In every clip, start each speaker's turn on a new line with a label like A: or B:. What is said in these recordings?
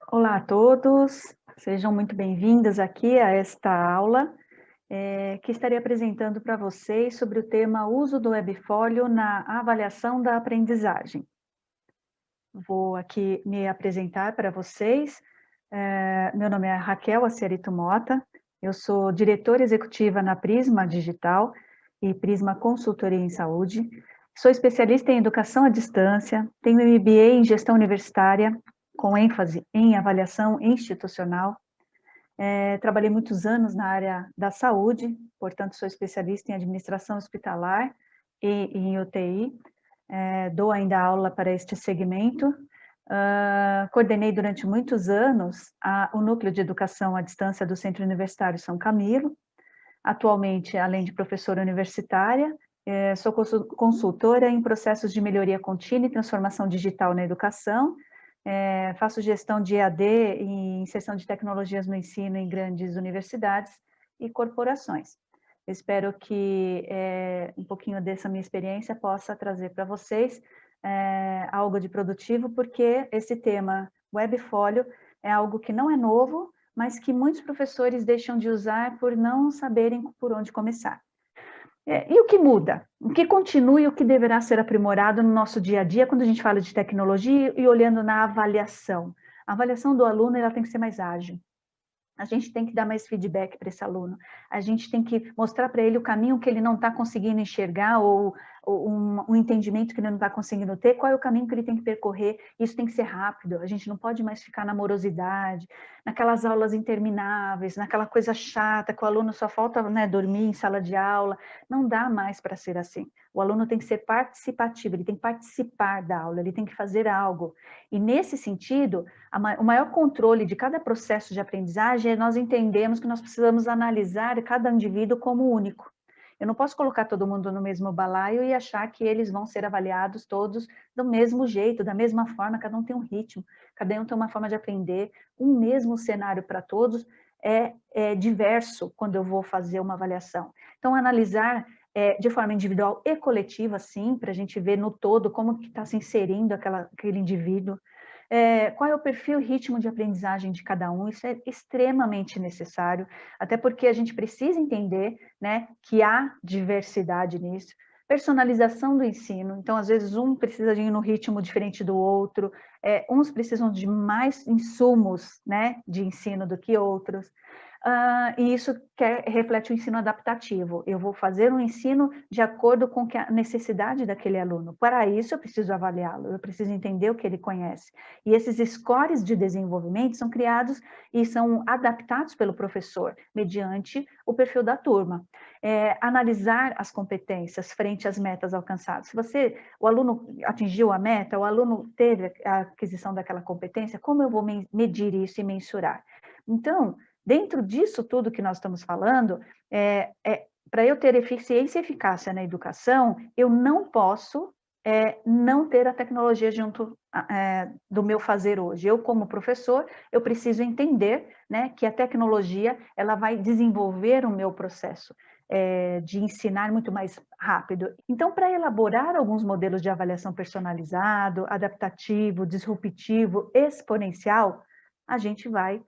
A: Olá a todos, sejam muito bem-vindas aqui a esta aula, que estarei apresentando para vocês sobre o tema uso do Webfolio na avaliação da aprendizagem. Vou aqui me apresentar para vocês. Meu nome é Raquel Aciarito Mota, eu sou diretora executiva na Prisma Digital e Prisma Consultoria em Saúde. Sou especialista em educação à distância, tenho MBA em gestão universitária, com ênfase em avaliação institucional. Trabalhei muitos anos na área da saúde, portanto, sou especialista em administração hospitalar e em UTI. Dou ainda aula para este segmento. Coordenei durante muitos anos o Núcleo de Educação à Distância do Centro Universitário São Camilo. Atualmente, além de professora universitária, sou consultora em processos de melhoria contínua e transformação digital na educação. Faço gestão de EAD e inserção de tecnologias no ensino em grandes universidades e corporações. Espero que um pouquinho dessa minha experiência possa trazer para vocês algo de produtivo, porque esse tema Webfolio é algo que não é novo, mas que muitos professores deixam de usar por não saberem por onde começar. E o que muda? O que continua e o que deverá ser aprimorado no nosso dia a dia quando a gente fala de tecnologia e olhando na avaliação? A avaliação do aluno ela tem que ser mais ágil. A gente tem que dar mais feedback para esse aluno. A gente tem que mostrar para ele o caminho que ele não está conseguindo enxergar ou um entendimento que ele não está conseguindo ter, qual é o caminho que ele tem que percorrer. Isso tem que ser rápido. A gente não pode mais ficar na morosidade, naquelas aulas intermináveis, naquela coisa chata, que o aluno só falta, né, dormir em sala de aula. Não dá mais para ser assim. O aluno tem que ser participativo, ele tem que participar da aula, ele tem que fazer algo. E nesse sentido, o maior controle de cada processo de aprendizagem é nós entendemos que nós precisamos analisar cada indivíduo como único. Eu não posso colocar todo mundo no mesmo balaio e achar que eles vão ser avaliados todos do mesmo jeito, da mesma forma, cada um tem um ritmo, cada um tem uma forma de aprender, um mesmo cenário para todos é diverso quando eu vou fazer uma avaliação. Então, analisar de forma individual e coletiva, sim, para a gente ver no todo como que está se inserindo aquele indivíduo, qual é o perfil e ritmo de aprendizagem de cada um, isso é extremamente necessário, até porque a gente precisa entender, né, que há diversidade nisso, personalização do ensino, então às vezes um precisa de ir no ritmo diferente do outro, uns precisam de mais insumos, né, de ensino do que outros, e isso reflete o ensino adaptativo. Eu vou fazer um ensino de acordo com a necessidade daquele aluno. Para isso, eu preciso avaliá-lo, eu preciso entender o que ele conhece. E esses scores de desenvolvimento são criados e são adaptados pelo professor, mediante o perfil da turma. Analisar as competências frente às metas alcançadas. Se o aluno atingiu a meta, o aluno teve a aquisição daquela competência, como eu vou medir isso e mensurar? Então, dentro disso tudo que nós estamos falando, para eu ter eficiência e eficácia na educação, eu não posso não ter a tecnologia junto do meu fazer hoje. Eu, como professor, eu preciso entender, né, que a tecnologia ela vai desenvolver o meu processo de ensinar muito mais rápido. Então, para elaborar alguns modelos de avaliação personalizado, adaptativo, disruptivo, exponencial, a gente vai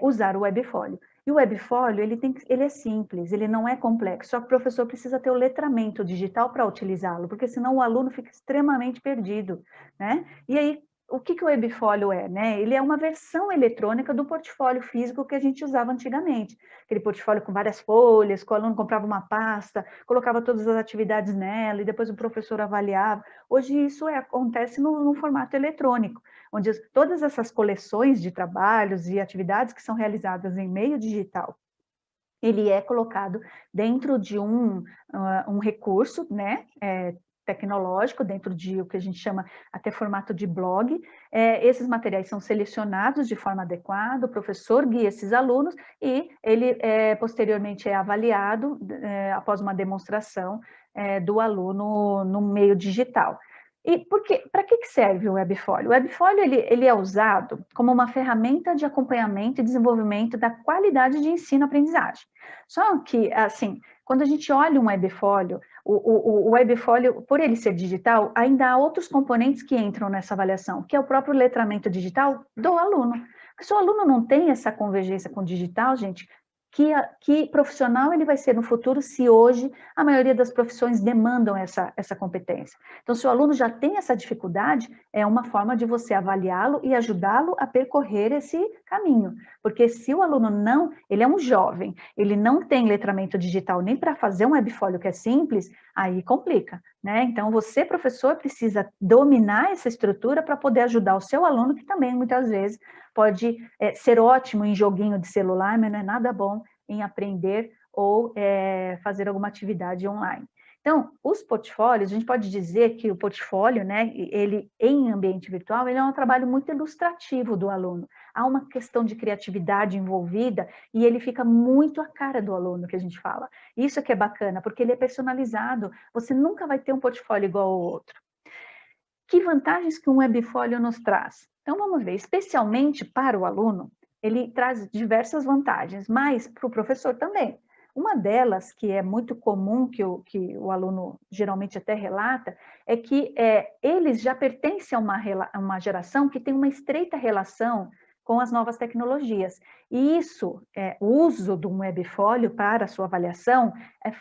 A: usar o Webfolio. E o Webfolio, ele é simples, ele não é complexo, só que o professor precisa ter o letramento digital para utilizá-lo, porque senão o aluno fica extremamente perdido, né? E aí, o que o Webfolio é, né? Ele é uma versão eletrônica do portfólio físico que a gente usava antigamente. Aquele portfólio com várias folhas, que o aluno comprava uma pasta, colocava todas as atividades nela, e depois o professor avaliava. Hoje isso acontece no formato eletrônico, onde todas essas coleções de trabalhos e atividades que são realizadas em meio digital, ele é colocado dentro de um recurso, né, tecnológico, dentro de o que a gente chama até formato de blog. Esses materiais são selecionados de forma adequada, o professor guia esses alunos e ele posteriormente é avaliado após uma demonstração do aluno no meio digital. E para que serve o Webfolio? O Webfolio ele é usado como uma ferramenta de acompanhamento e desenvolvimento da qualidade de ensino-aprendizagem. Só que, assim, quando a gente olha um Webfolio, O webfólio, por ele ser digital, ainda há outros componentes que entram nessa avaliação, que é o próprio letramento digital do aluno. Porque se o aluno não tem essa convergência com o digital, gente, que profissional ele vai ser no futuro se hoje a maioria das profissões demandam essa competência? Então, se o aluno já tem essa dificuldade, é uma forma de você avaliá-lo e ajudá-lo a percorrer esse caminho. Porque se o aluno não, ele é um jovem, ele não tem letramento digital nem para fazer um webfólio que é simples, aí complica, né? Então, você, professor, precisa dominar essa estrutura para poder ajudar o seu aluno, que também, muitas vezes, pode ser ótimo em joguinho de celular, mas não é nada bom em aprender ou fazer alguma atividade online. Então, os portfólios, a gente pode dizer que o portfólio, né, ele em ambiente virtual, ele é um trabalho muito ilustrativo do aluno. Há uma questão de criatividade envolvida e ele fica muito à cara do aluno, que a gente fala. Isso que é bacana, porque ele é personalizado. Você nunca vai ter um portfólio igual ao outro. Que vantagens que um webfólio nos traz? Então, vamos ver, especialmente para o aluno, ele traz diversas vantagens, mas para o professor também. Uma delas, que é muito comum, que o aluno geralmente até relata, é que eles já pertencem a uma geração que tem uma estreita relação com as novas tecnologias. E isso, o uso de um webfólio para a sua avaliação,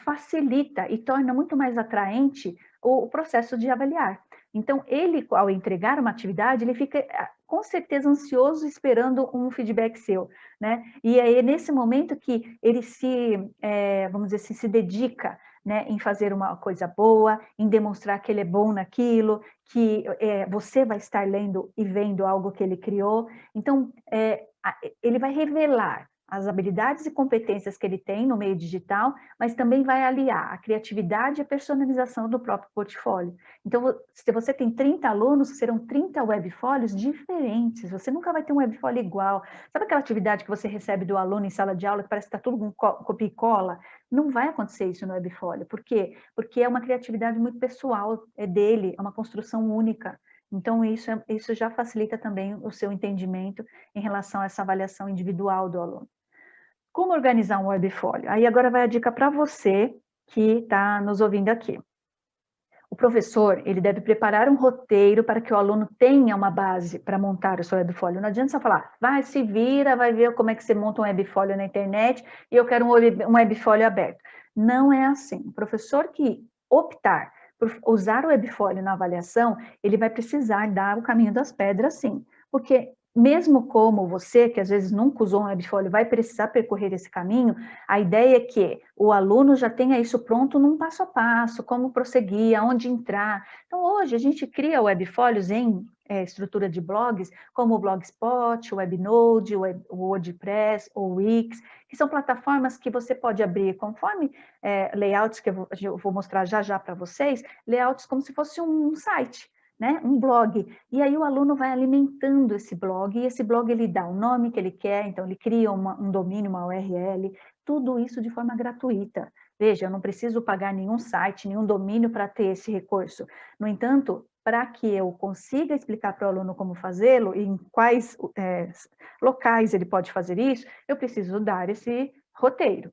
A: facilita e torna muito mais atraente o processo de avaliar. Então, ele, ao entregar uma atividade, ele fica com certeza ansioso esperando um feedback seu, né? E é nesse momento que ele vamos dizer assim, se dedica, né, em fazer uma coisa boa, em demonstrar que ele é bom naquilo, que você vai estar lendo e vendo algo que ele criou. Então, ele vai revelar as habilidades e competências que ele tem no meio digital, mas também vai aliar a criatividade e a personalização do próprio portfólio. Então, se você tem 30 alunos, serão 30 webfólios diferentes, você nunca vai ter um webfólio igual. Sabe aquela atividade que você recebe do aluno em sala de aula, que parece que está tudo com copia e cola? Não vai acontecer isso no webfólio. Por quê? Porque é uma criatividade muito pessoal, é dele, é uma construção única. Então, isso já facilita também o seu entendimento em relação a essa avaliação individual do aluno. Como organizar um webfólio? Aí agora vai a dica para você que está nos ouvindo aqui. O professor, ele deve preparar um roteiro para que o aluno tenha uma base para montar o seu webfólio. Não adianta só falar, vai, se vira, vai ver como é que você monta um webfólio na internet e eu quero um webfólio aberto. Não é assim. O professor que optar por usar o webfólio na avaliação, ele vai precisar dar o caminho das pedras, sim. Porque mesmo como você, que às vezes nunca usou um webfólio, vai precisar percorrer esse caminho, a ideia é que o aluno já tenha isso pronto num passo a passo, como prosseguir, aonde entrar. Então, hoje, a gente cria webfólios em estrutura de blogs, como o Blogspot, o Webnode, o WordPress, o Wix, que são plataformas que você pode abrir conforme layouts que eu vou mostrar já para vocês, layouts como se fosse um site, né? Um blog, e aí o aluno vai alimentando esse blog, e esse blog ele dá o nome que ele quer, então ele cria um domínio, uma URL, tudo isso de forma gratuita. Veja, eu não preciso pagar nenhum site, nenhum domínio para ter esse recurso. No entanto, para que eu consiga explicar para o aluno como fazê-lo, e em quais locais ele pode fazer isso, eu preciso dar esse roteiro.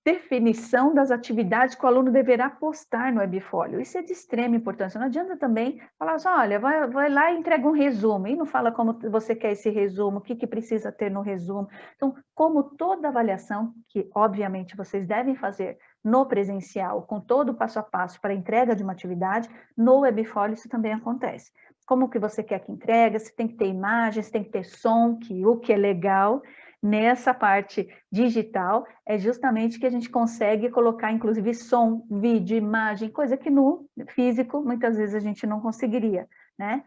A: Definição das atividades que o aluno deverá postar no webfólio. Isso é de extrema importância. Não adianta também falar assim, olha, vai lá e entrega um resumo, e não fala como você quer esse resumo, o que precisa ter no resumo. Então, como toda avaliação, que obviamente vocês devem fazer no presencial, com todo o passo a passo para a entrega de uma atividade, no webfólio isso também acontece. Como que você quer que entrega, se tem que ter imagem, se tem que ter som, o que é legal. Nessa parte digital, é justamente que a gente consegue colocar, inclusive, som, vídeo, imagem, coisa que no físico, muitas vezes, a gente não conseguiria, né?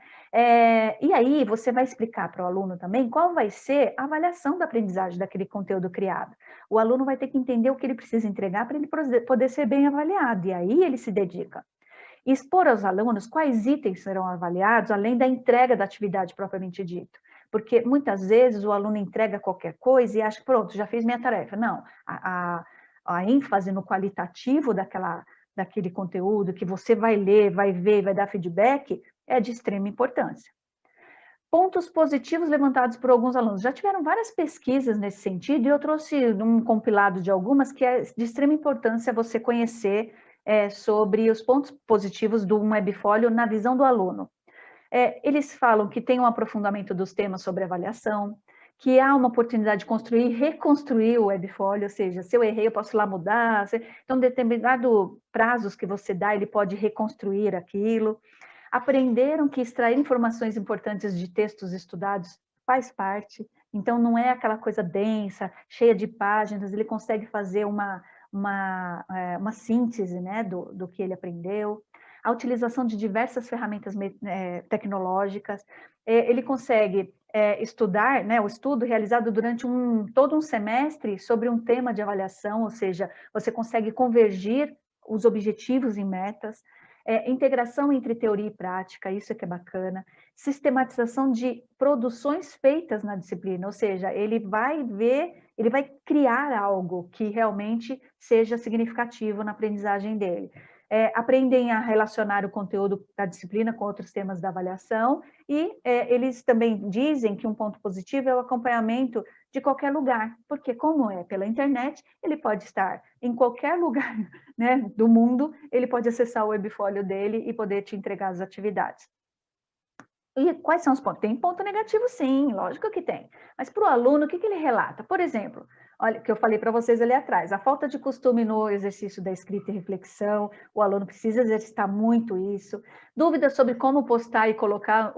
A: E aí, você vai explicar para o aluno também qual vai ser a avaliação da aprendizagem daquele conteúdo criado. O aluno vai ter que entender o que ele precisa entregar para ele poder ser bem avaliado, e aí ele se dedica. Expor aos alunos quais itens serão avaliados, além da entrega da atividade propriamente dita. Porque muitas vezes o aluno entrega qualquer coisa e acha, pronto, já fiz minha tarefa. Não, a ênfase no qualitativo daquele conteúdo que você vai ler, vai ver, vai dar feedback, é de extrema importância. Pontos positivos levantados por alguns alunos. Já tiveram várias pesquisas nesse sentido e eu trouxe um compilado de algumas que é de extrema importância você conhecer sobre os pontos positivos do webfólio na visão do aluno. Eles falam que tem um aprofundamento dos temas sobre avaliação, que há uma oportunidade de construir e reconstruir o webfólio, ou seja, se eu errei, eu posso ir lá mudar. Então, determinado prazos que você dá, ele pode reconstruir aquilo. Aprenderam que extrair informações importantes de textos estudados faz parte, então não é aquela coisa densa, cheia de páginas, ele consegue fazer uma síntese, né, do que ele aprendeu. A utilização de diversas ferramentas tecnológicas, ele consegue estudar, né, o estudo realizado durante todo um semestre sobre um tema de avaliação, ou seja, você consegue convergir os objetivos em metas, integração entre teoria e prática, isso é que é bacana, sistematização de produções feitas na disciplina, ou seja, ele vai criar algo que realmente seja significativo na aprendizagem dele. Aprendem a relacionar o conteúdo da disciplina com outros temas da avaliação e eles também dizem que um ponto positivo é o acompanhamento de qualquer lugar, porque como é pela internet, ele pode estar em qualquer lugar, né, do mundo, ele pode acessar o webfólio dele e poder te entregar as atividades. E quais são os pontos? Tem ponto negativo, sim, lógico que tem. Mas para o aluno, o que ele relata? Por exemplo, olha, que eu falei para vocês ali atrás, a falta de costume no exercício da escrita e reflexão, o aluno precisa exercitar muito isso. Dúvidas sobre como postar e colocar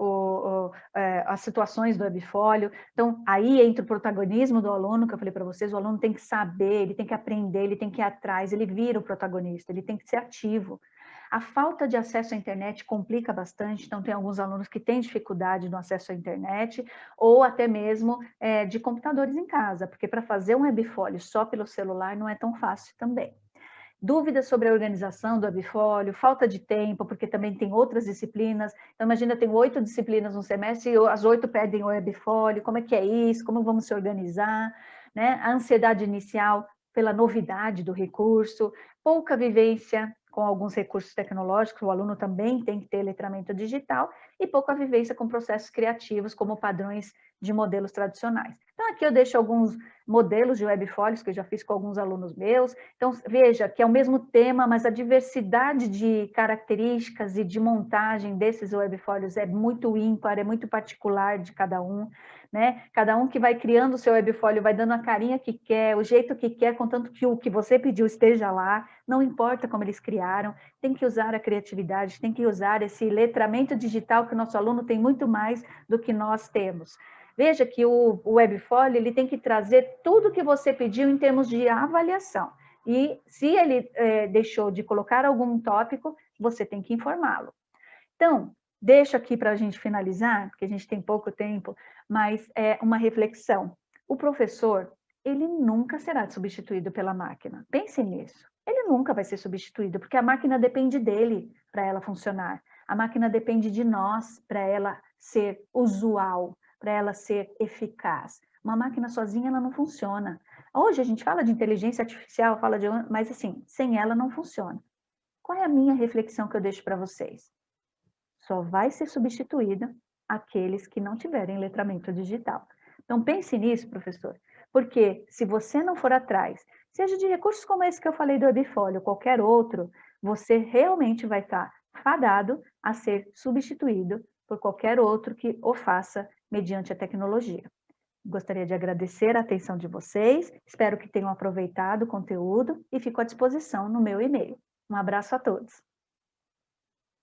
A: as situações do webfólio. Então, aí entra o protagonismo do aluno, que eu falei para vocês, o aluno tem que saber, ele tem que aprender, ele tem que ir atrás, ele vira o protagonista, ele tem que ser ativo. A falta de acesso à internet complica bastante, então tem alguns alunos que têm dificuldade no acesso à internet, ou até mesmo de computadores em casa, porque para fazer um webfólio só pelo celular não é tão fácil também. Dúvidas sobre a organização do webfólio, falta de tempo, porque também tem outras disciplinas. Então, imagina, tem 8 disciplinas no semestre e as 8 pedem o webfólio, como é que é isso, como vamos se organizar, né? A ansiedade inicial pela novidade do recurso, pouca vivência com alguns recursos tecnológicos, o aluno também tem que ter letramento digital, e pouca vivência com processos criativos, como padrões de modelos tradicionais. Então, aqui eu deixo alguns modelos de webfólios que eu já fiz com alguns alunos meus. Então, veja que é o mesmo tema, mas a diversidade de características e de montagem desses webfólios é muito ímpar, é muito particular de cada um, né? Cada um que vai criando o seu webfólio vai dando a carinha que quer, o jeito que quer, contanto que o que você pediu esteja lá, não importa como eles criaram, tem que usar a criatividade, tem que usar esse letramento digital que o nosso aluno tem muito mais do que nós temos. Veja que o webfólio ele tem que trazer tudo que você pediu em termos de avaliação. E se ele deixou de colocar algum tópico, você tem que informá-lo. Então, deixo aqui para a gente finalizar, porque a gente tem pouco tempo, mas é uma reflexão. O professor, ele nunca será substituído pela máquina. Pense nisso. Ele nunca vai ser substituído, porque a máquina depende dele para ela funcionar. A máquina depende de nós para ela ser usual, para ela ser eficaz. Uma máquina sozinha, ela não funciona. Hoje a gente fala de inteligência artificial, mas assim, sem ela não funciona. Qual é a minha reflexão que eu deixo para vocês? Só vai ser substituída aqueles que não tiverem letramento digital. Então, pense nisso, professor, porque se você não for atrás, seja de recursos como esse que eu falei do webfólio, ou qualquer outro, você realmente vai estar fadado a ser substituído por qualquer outro que o faça mediante a tecnologia. Gostaria de agradecer a atenção de vocês, espero que tenham aproveitado o conteúdo e fico à disposição no meu e-mail. Um abraço a todos.